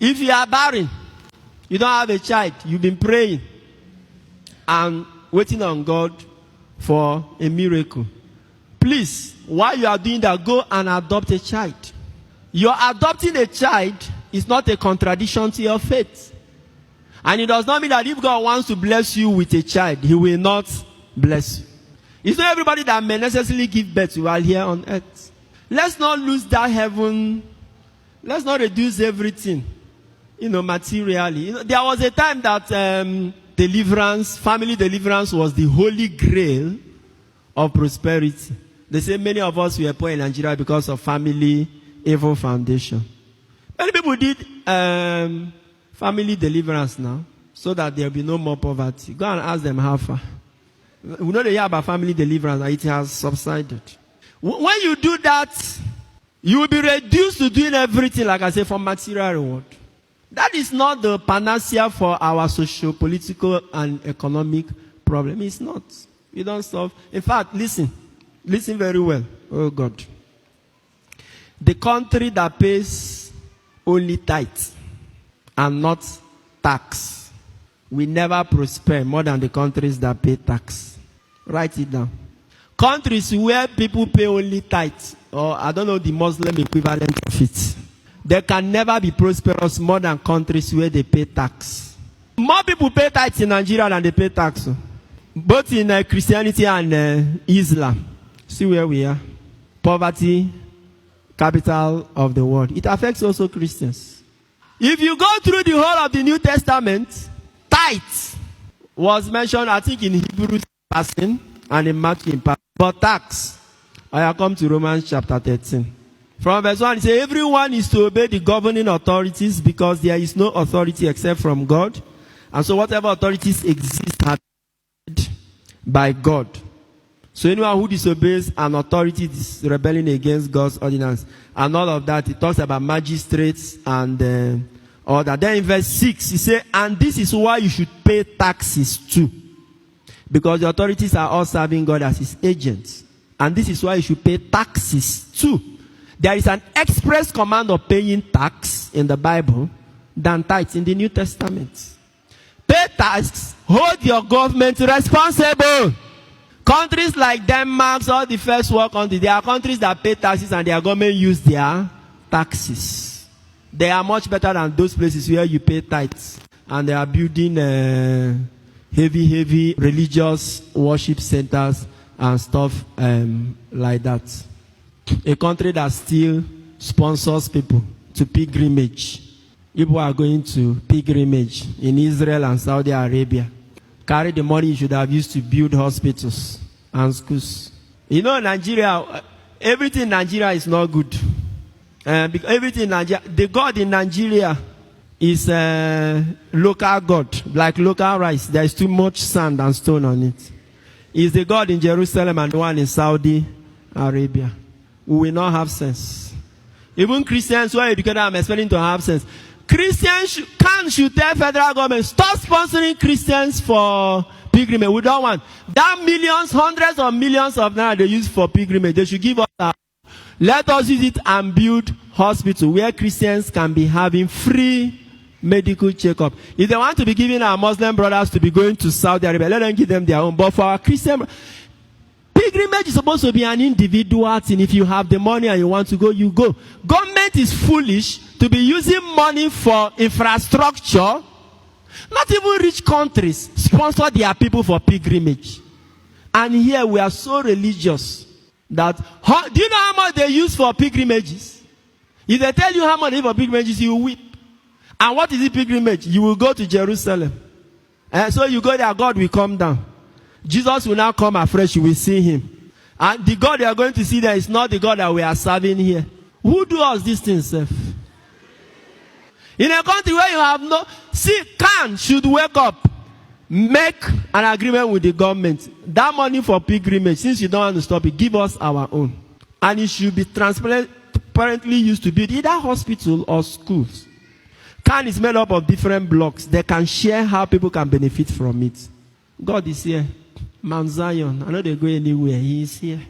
If you are barren, you don't have a child, you've been praying and waiting on God for a miracle. Please, while you are doing that, go and adopt a child. Your adopting a child is not a contradiction to your faith. And it does not mean that if God wants to bless you with a child, He will not bless you. It's not everybody that may necessarily give birth while here on earth. Let's not lose that heaven. Let's not reduce everything, materially. There was a time that family deliverance was the holy grail of prosperity. They say many of us were poor in Nigeria because of family evil foundation. Many people did family deliverance now, so that there will be no more poverty. Go and ask them how far. We know they hear about family deliverance, and it has subsided. When you do that, you will be reduced to doing everything, like I say, for material reward. That is not the panacea for our socio-political and economic problem. It's not. You don't solve. In fact, listen very well. Oh God. The country that pays only tithes and not tax will never prosper more than the countries that pay tax. Write it down. Countries where people pay only tithes, or I don't know the Muslim equivalent of it, they can never be prosperous more than countries where they pay tax. More people pay tithes in Nigeria than they pay tax. Both in Christianity and Islam. See where we are. Poverty, capital of the world. It affects also Christians. If you go through the whole of the New Testament, tithe was mentioned, I think, in Hebrews passing and in Matthew in passing. But tax, I come to Romans chapter 13. From verse 1, it says, everyone is to obey the governing authorities because there is no authority except from God. And so whatever authorities exist are by God. So anyone who disobeys an authority is rebelling against God's ordinance. And all of that, it talks about magistrates and all that. Then in verse 6, he says, and this is why you should pay taxes too. Because the authorities are all serving God as His agents. And this is why you should pay taxes too. There is an express command of paying tax in the Bible than tithes in the New Testament. Pay tax, hold your government responsible. Countries like Denmark, all the first world countries, there are countries that pay taxes and their government use their taxes. They are much better than those places where you pay tithes. And they are building heavy religious worship centers and stuff like that. A country that still sponsors people to pilgrimage. People are going to pilgrimage in Israel and Saudi Arabia. Carry the money you should have used to build hospitals and schools. Nigeria, everything in Nigeria is not good. Because everything in Nigeria, the God in Nigeria is a local God, like local rice. There is too much sand and stone on it. Is the God in Jerusalem and the one in Saudi Arabia. We will not have sense. Even Christians who are educated, I'm expecting to have sense. Christians should tell federal government, stop sponsoring Christians for pilgrimage. We don't want that millions, hundreds of millions of naira they use for pilgrimage. They should give us that. Let us use it and build hospitals where Christians can be having free medical checkup. If they want to be giving our Muslim brothers to be going to Saudi Arabia, let them give them their own. But for our Christian, pilgrimage is supposed to be an individual thing. If you have the money and you want to go, you go. Government is foolish to be using money for infrastructure. Not even rich countries sponsor their people for pilgrimage. And here we are so religious that, do you know how much they use for pilgrimages? If they tell you how much they use for pilgrimages, you will weep. And what is the pilgrimage? You will go to Jerusalem. And so you go there, God will come down. Jesus will now come afresh, you will see Him. And the God you are going to see there is not the God that we are serving here. Who do us these things, sir? In a country where you have no... Khan should wake up. Make an agreement with the government. That money for pilgrimage, since you don't want to stop it, give us our own. And it should be transparently used to build either hospital or schools. Khan is made up of different blocks. They can share how people can benefit from it. God is here. Mount Zion. I know they go anywhere. He is here.